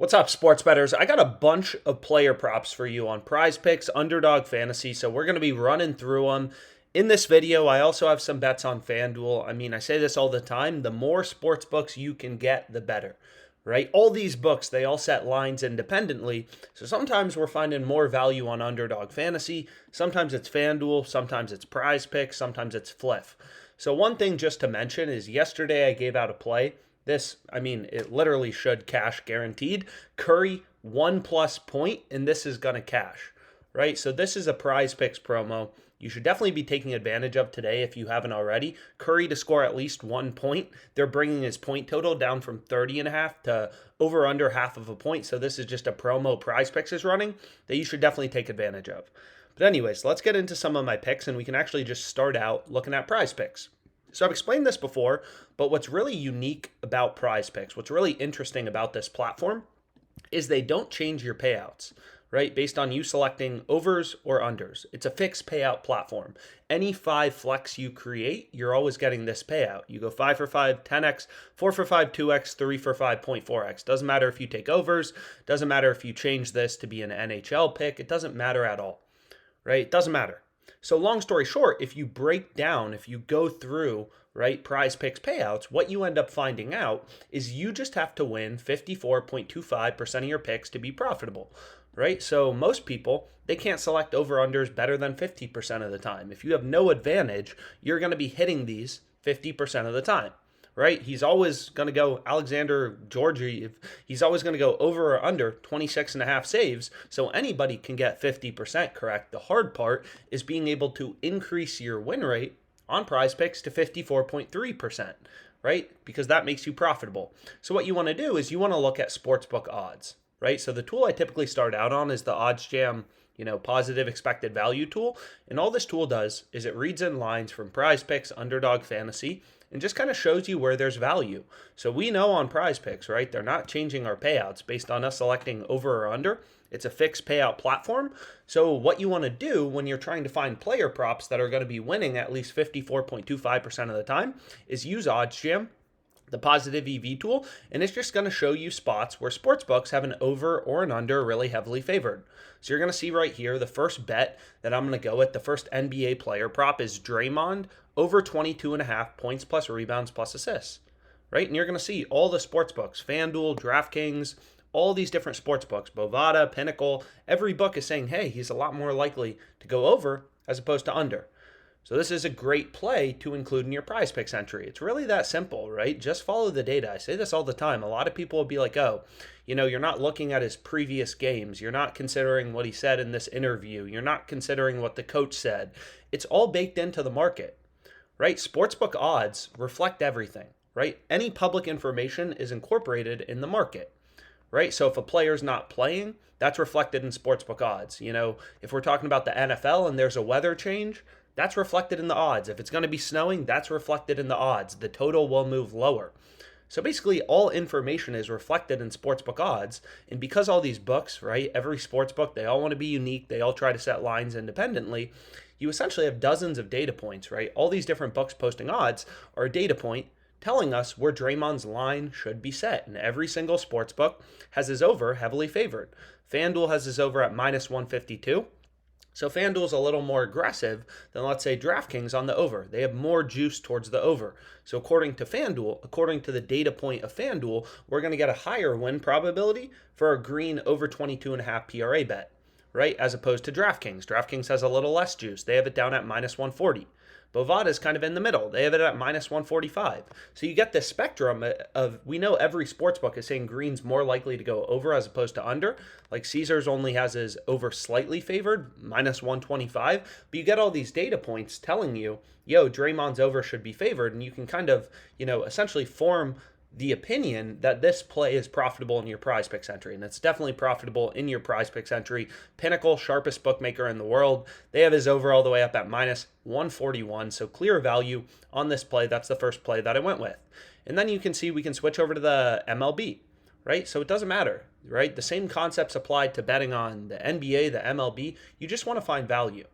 What's up, sports bettors? I got a bunch of player props for you on PrizePicks, Underdog Fantasy, so we're going to be running through them. In this video, I also have some bets on FanDuel. I say this all the time, the more sports books you can get, the better, right? All these books, they all set lines independently, so sometimes we're finding more value on Underdog Fantasy, sometimes it's FanDuel, sometimes it's PrizePicks, sometimes it's Fliff. So one thing just to mention is yesterday I gave out a play. It literally should cash guaranteed. Curry, 1+ point, and this is going to cash, right? So this is a PrizePicks promo. You should definitely be taking advantage of today if you haven't already. Curry to score at least 1 point. They're bringing his point total down from 30.5 to over under half of a point. So this is just a promo PrizePicks is running that you should definitely take advantage of. But anyways, let's get into some of my picks, and we can actually just start out looking at PrizePicks. So I've explained this before, but what's really unique about PrizePicks, what's really interesting about this platform is they don't change your payouts, right? Based on you selecting overs or unders. It's a fixed payout platform. Any 5 flex you create, you're always getting this payout. You go 5 for 5, 10x, 4 for 5, 2x, 3 for 5, 0.4x. Doesn't matter if you take overs, doesn't matter if you change this to be an NHL pick, it doesn't matter at all, right? It doesn't matter. So long story short, if you break down, if you go through, right, PrizePicks payouts, what you end up finding out is you just have to win 54.25% of your picks to be profitable, right? So most people, they can't select over-unders better than 50% of the time. If you have no advantage, you're going to be hitting these 50% of the time. Right? He's always going to go Alexander Georgie. He's always going to go over or under 26.5 saves. So anybody can get 50% correct. The hard part is being able to increase your win rate on PrizePicks to 54.3%, right? Because that makes you profitable. So what you want to do is you want to look at sportsbook odds, right? So the tool I typically start out on is the OddsJam, positive expected value tool. And all this tool does is it reads in lines from PrizePicks, Underdog Fantasy, and just kind of shows you where there's value. So we know on PrizePicks, right, they're not changing our payouts based on us selecting over or under. It's a fixed payout platform. So what you want to do when you're trying to find player props that are going to be winning at least 54.25% of the time is use OddsJam, the positive EV tool, and it's just going to show you spots where sportsbooks have an over or an under really heavily favored. So you're going to see right here, the first bet that I'm going to go with, the first NBA player prop is Draymond over 22.5 points plus rebounds plus assists, right? And you're going to see all the sportsbooks, FanDuel, DraftKings, all these different sportsbooks, Bovada, Pinnacle, every book is saying, hey, he's a lot more likely to go over as opposed to under. So this is a great play to include in your PrizePicks entry. It's really that simple, right? Just follow the data. I say this all the time. A lot of people will be like, oh, you're not looking at his previous games. You're not considering what he said in this interview. You're not considering what the coach said. It's all baked into the market, right? Sportsbook odds reflect everything, right? Any public information is incorporated in the market, right? So if a player's not playing, that's reflected in sportsbook odds. If we're talking about the NFL and there's a weather change, that's reflected in the odds. If it's going to be snowing, that's reflected in the odds. The total will move lower. So basically, all information is reflected in sportsbook odds. And because all these books, right, every sportsbook, they all want to be unique. They all try to set lines independently. You essentially have dozens of data points, right? All these different books posting odds are a data point telling us where Draymond's line should be set. And every single sportsbook has his over heavily favored. FanDuel has his over at minus 152. So FanDuel's a little more aggressive than, let's say, DraftKings on the over. They have more juice towards the over. So according to FanDuel, according to the data point of FanDuel, we're going to get a higher win probability for a green over 22.5 PRA bet, right? As opposed to DraftKings. DraftKings has a little less juice. They have it down at minus 140. Bovada is kind of in the middle. They have it at minus 145. So you get this spectrum of, we know every sportsbook is saying green's more likely to go over as opposed to under. Like Caesars only has his over slightly favored, minus 125. But you get all these data points telling you, Draymond's over should be favored. And you can kind of, essentially form the opinion that this play is profitable in your PrizePicks entry, and it's definitely profitable in your PrizePicks entry. Pinnacle, sharpest bookmaker in the world, they have his over all the way up at minus 141, so clear value on this play. That's the first play that I went with. And then you can see we can switch over to the MLB, right? So it doesn't matter, right? The same concepts apply to betting on the NBA, the MLB. You just want to find value,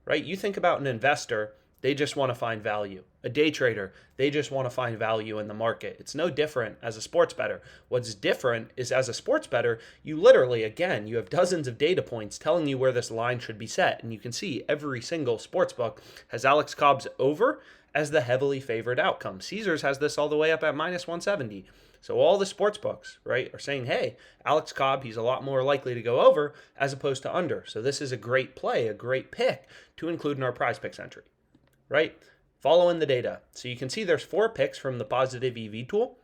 right? You think about an investor they just want to find value. A day trader, they just want to find value in the market. It's no different as a sports bettor. What's different is as a sports bettor, you literally, again, you have dozens of data points telling you where this line should be set. And you can see every single sports book has Alex Cobb's over as the heavily favored outcome. Caesars has this all the way up at minus 170. So all the sports books, right, are saying, hey, Alex Cobb, he's a lot more likely to go over as opposed to under. So this is a great play, a great pick to include in our PrizePicks entry, right? Following the data. So you can see there's 4 picks from the positive EV tool.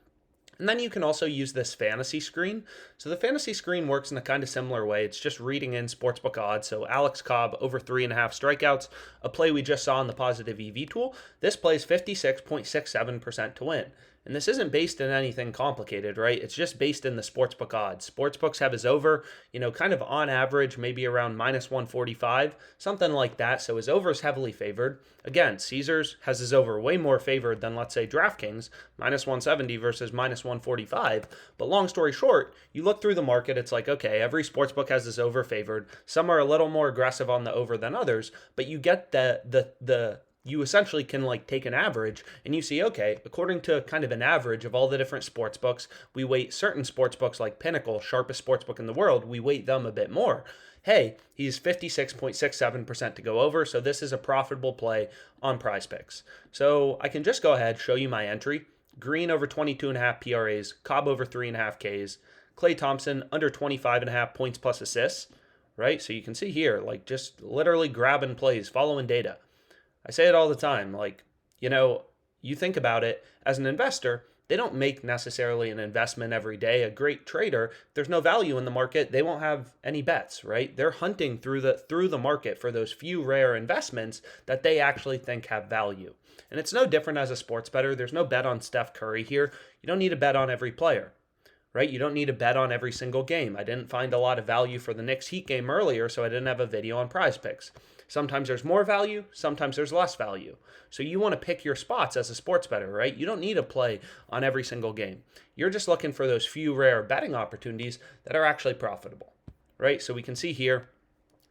And then you can also use this fantasy screen. So the fantasy screen works in a kind of similar way. It's just reading in sportsbook odds. So Alex Cobb over 3.5 strikeouts, a play we just saw in the positive EV tool. This plays 56.67% to win. And this isn't based in anything complicated, right? It's just based in the sportsbook odds. Sportsbooks have his over, kind of on average, maybe around minus 145, something like that. So his over is heavily favored. Again, Caesars has his over way more favored than, let's say, DraftKings, minus 170 versus minus 145. But long story short, you look through the market, it's like, okay, every sportsbook has his over favored. Some are a little more aggressive on the over than others, but you get you essentially can take an average and you see, okay, according to kind of an average of all the different sports books, we weight certain sports books like Pinnacle, sharpest sports book in the world, we weight them a bit more. Hey, he's 56.67% to go over, so this is a profitable play on PrizePicks. So I can just go ahead, show you my entry. Green over 22.5 PRAs, Cobb over 3.5 Ks, Klay Thompson under 25.5 points plus assists, right? So you can see here, just literally grabbing plays, following data. I say it all the time, you think about it, as an investor, they don't make necessarily an investment every day. A great trader, if there's no value in the market, they won't have any bets, right? They're hunting through the market for those few rare investments that they actually think have value. And it's no different as a sports bettor. There's no bet on Steph Curry here. You don't need to bet on every player, right? You don't need to bet on every single game. I didn't find a lot of value for the Knicks Heat game earlier, so I didn't have a video on PrizePicks. Sometimes there's more value, sometimes there's less value. So you want to pick your spots as a sports bettor, right? You don't need to play on every single game. You're just looking for those few rare betting opportunities that are actually profitable, right? So we can see here,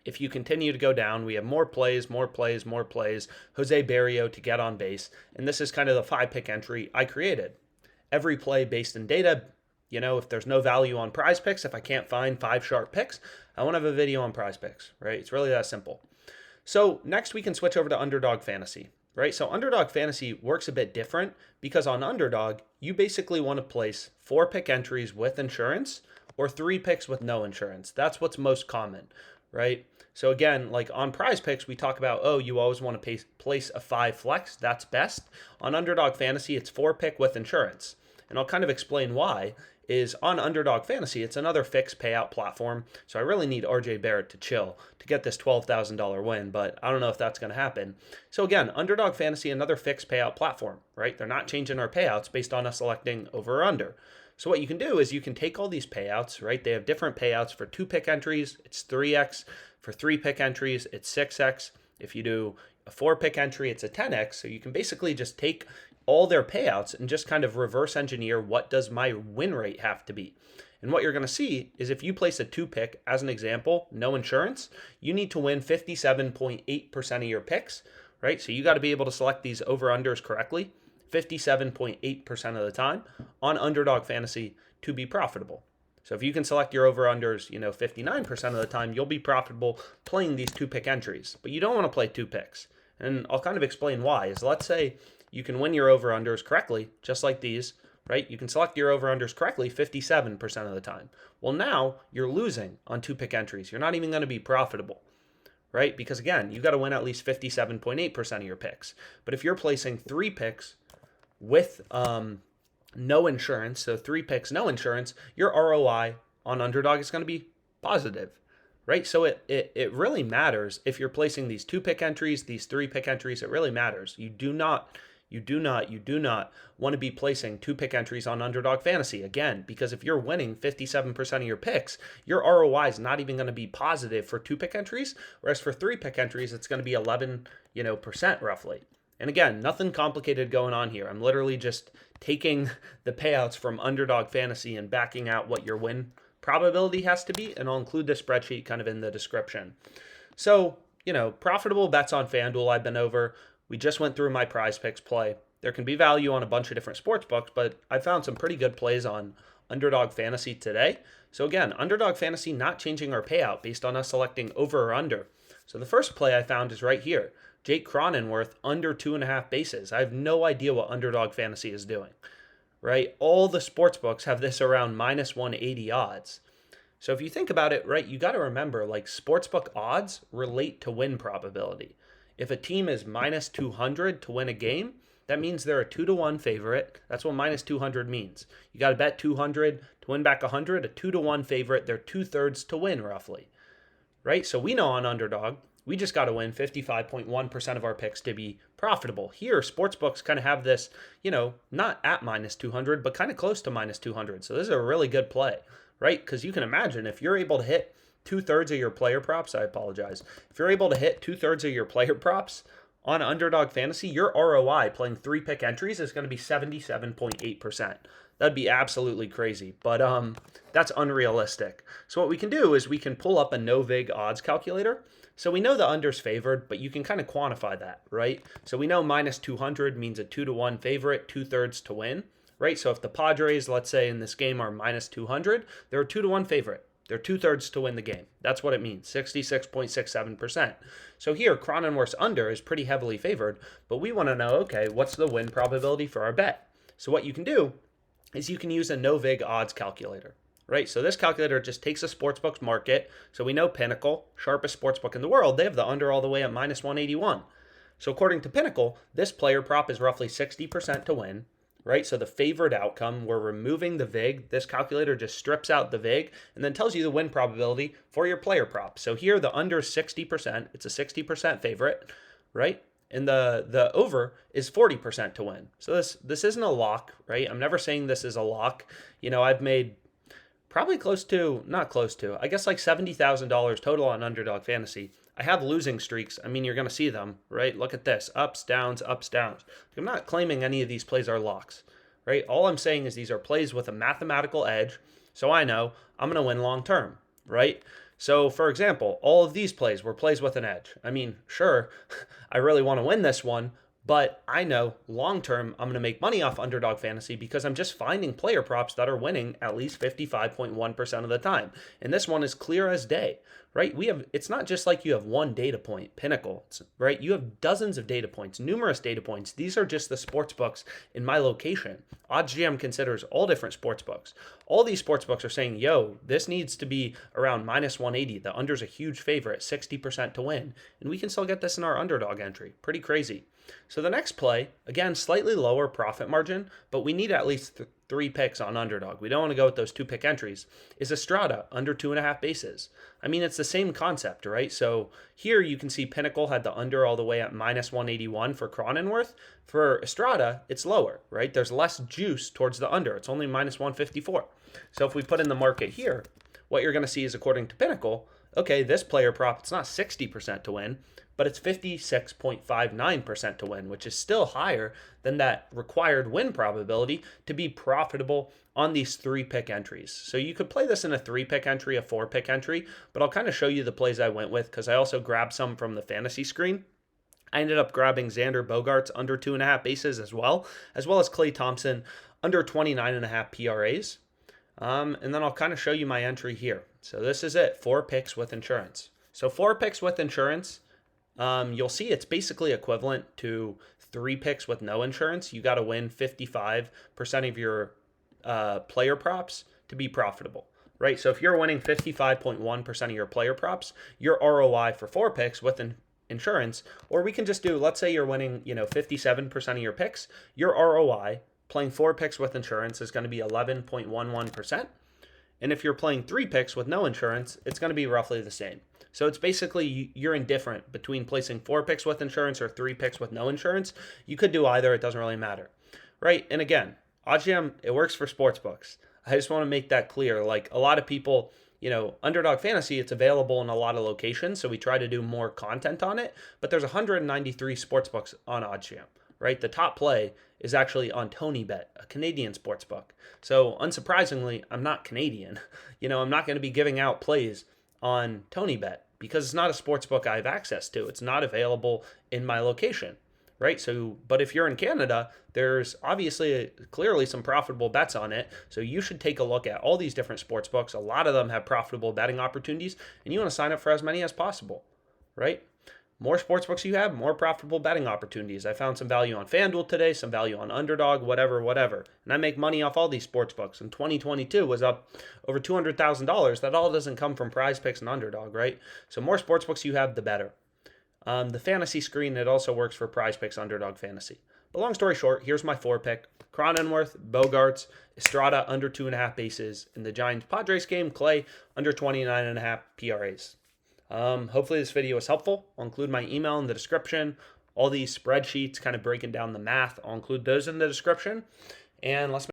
if you continue to go down, we have more plays. Jose Barrio to get on base. And this is kind of the 5-pick entry I created. Every play based in data. If there's no value on PrizePicks, if I can't find 5 sharp picks, I won't have a video on PrizePicks, right? It's really that simple. So next we can switch over to Underdog Fantasy, right? So Underdog Fantasy works a bit different because on Underdog, you basically want to place 4-pick entries with insurance or 3 picks with no insurance. That's what's most common, right? So again, on PrizePicks, we talk about, you always want to place a 5 flex. That's best. On Underdog Fantasy, it's 4-pick with insurance. And I'll kind of explain why. Is on Underdog Fantasy, it's another fixed payout platform. So I really need RJ Barrett to chill to get this $12,000 win, but I don't know if that's going to happen. So again, Underdog Fantasy, another fixed payout platform, right? They're not changing our payouts based on us selecting over or under. So what you can do is you can take all these payouts, right? They have different payouts for 2-pick entries, it's 3x. For 3-pick entries, it's 6x. If you do a 4-pick entry, it's a 10x. So you can basically just take all their payouts and just kind of reverse engineer what does my win rate have to be. And what you're going to see is if you place a 2-pick, as an example, no insurance, you need to win 57.8% of your picks, right? So you got to be able to select these over-unders correctly, 57.8% of the time on Underdog Fantasy to be profitable. So if you can select your over-unders, 59% of the time, you'll be profitable playing these 2-pick entries. But you don't want to play 2 picks. And I'll kind of explain why. Is let's say you can win your over-unders correctly, just like these, right? You can select your over-unders correctly 57% of the time. Well, now you're losing on 2-pick entries. You're not even going to be profitable, right? Because again, you got to win at least 57.8% of your picks. But if you're placing 3 picks with no insurance, so 3 picks, no insurance, your ROI on Underdog is going to be positive, right? So it really matters if you're placing these 2-pick entries, these 3-pick entries, it really matters. You do not want to be placing 2-pick entries on Underdog Fantasy, again, because if you're winning 57% of your picks, your ROI is not even going to be positive for 2-pick entries, whereas for 3-pick entries, it's going to be 11%, roughly. And again, nothing complicated going on here. I'm literally just taking the payouts from Underdog Fantasy and backing out what your win probability has to be, and I'll include the spreadsheet kind of in the description. So, profitable bets on FanDuel I've been over. we just went through my PrizePicks play. There can be value on a bunch of different sports books, but I found some pretty good plays on Underdog Fantasy today. So again, Underdog Fantasy not changing our payout based on us selecting over or under. So the first play I found is right here. Jake Cronenworth under 2.5 bases. I have no idea what Underdog Fantasy is doing, right? All the sports books have this around minus 180 odds. So if you think about it, right, you got to remember, like, sportsbook odds relate to win probability. If a team is minus 200 to win a game, that means they're a 2-1 favorite. That's what minus 200 means. You got to bet 200 to win back 100, a 2-1 favorite. They're 2/3 to win, roughly, right? So we know on Underdog, we just got to win 55.1% of our picks to be profitable. Here, sportsbooks kind of have this, not at minus 200, but kind of close to minus 200. So this is a really good play, right? Because you can imagine if you're able to hit 2/3 of your player props, I apologize. If you're able to hit 2/3 of your player props on Underdog Fantasy, your ROI playing 3-pick entries is going to be 77.8%. That'd be absolutely crazy, but that's unrealistic. So what we can do is we can pull up a no-vig odds calculator. So we know the under's favored, but you can kind of quantify that, right? So we know minus 200 means a 2-1 favorite, 2/3 to win, right? So if the Padres, let's say in this game, are minus 200, they're a 2-1 favorite. They're 2/3 to win the game. That's what it means, 66.67%. So here, Cronenworth's under is pretty heavily favored, but we want to know, okay, what's the win probability for our bet? So what you can do is you can use a no-vig odds calculator, right? So this calculator just takes a sportsbook's market. So we know Pinnacle, sharpest sportsbook in the world, they have the under all the way at minus 181. So according to Pinnacle, this player prop is roughly 60% to win, right? So the favored outcome, we're removing the VIG. This calculator just strips out the VIG and then tells you the win probability for your player prop. So here the under is 60%. It's a 60% favorite, right? And the over is 40% to win. So this isn't a lock, right? I'm never saying this is a lock. I've made probably not close to, I guess like $70,000 total on Underdog Fantasy. I have losing streaks. I mean, you're going to see them, right? Look at this. Ups, downs, ups, downs. I'm not claiming any of these plays are locks, right? All I'm saying is these are plays with a mathematical edge. So I know I'm going to win long term, right? So, for example, all of these plays were plays with an edge. I mean, sure, I really want to win this one, but I know long-term I'm going to make money off Underdog Fantasy because I'm just finding player props that are winning at least 55.1% of the time. And this one is clear as day, right? It's not just like you have one data point, Pinnacle, right? You have dozens of data points, numerous data points. These are just the sports books in my location. OddsGM considers all different sports books. All these sports books are saying, yo, this needs to be around minus 180. The under's a huge favorite, 60% to win. And we can still get this in our Underdog entry. Pretty crazy. So the next play, again, slightly lower profit margin, but we need at least 3 picks on Underdog. We don't want to go with those 2-pick entries, is Estrada under 2.5 bases. I mean, it's the same concept, right? So here you can see Pinnacle had the under all the way at minus 181 for Cronenworth. For Estrada, it's lower, right? There's less juice towards the under. It's only minus 154. So if we put in the market here, what you're going to see is, according to Pinnacle, okay, this player prop, it's not 60% to win, but it's 56.59% to win, which is still higher than that required win probability to be profitable on these 3-pick entries. So you could play this in a 3-pick entry, a 4-pick entry, but I'll kind of show you the plays I went with because I also grabbed some from the fantasy screen. I ended up grabbing Xander Bogaerts under 2.5 bases as well as Klay Thompson under 29.5 PRAs. And then I'll kind of show you my entry here. So this is it, 4 picks with insurance. So 4 picks with insurance, you'll see it's basically equivalent to 3 picks with no insurance. You got to win 55% of your player props to be profitable, right? So if you're winning 55.1% of your player props, your ROI for 4 picks with insurance, or we can just do, let's say you're winning, 57% of your picks, your ROI playing 4 picks with insurance is going to be 11.11%. And if you're playing 3 picks with no insurance, it's going to be roughly the same. So it's basically you're indifferent between placing 4 picks with insurance or 3 picks with no insurance. You could do either. It doesn't really matter, right? And again, OddsJam, it works for sportsbooks. I just want to make that clear. Like a lot of people, Underdog Fantasy, it's available in a lot of locations, so we try to do more content on it. But there's 193 sportsbooks on OddsJam, right? The top play is actually on TonyBet, a Canadian sportsbook. So unsurprisingly, I'm not Canadian. I'm not going to be giving out plays on TonyBet because it's not a sportsbook I have access to. It's not available in my location, right? So, but if you're in Canada, there's obviously clearly some profitable bets on it. So you should take a look at all these different sports books. A lot of them have profitable betting opportunities, and you want to sign up for as many as possible, right? More sports books you have, more profitable betting opportunities. I found some value on FanDuel today, some value on Underdog, whatever. And I make money off all these sports books. And 2022 was up over $200,000. That all doesn't come from PrizePicks and Underdog, right? So more sports books you have, the better. The fantasy screen, it also works for PrizePicks Underdog Fantasy. But long story short, here's my 4-pick. Cronenworth, Bogarts, Estrada under 2.5 bases. In the Giants-Padres game, Clay under 29.5 PRAs. Hopefully this video was helpful. I'll include my email in the description. All these spreadsheets kind of breaking down the math, I'll include those in the description. And let's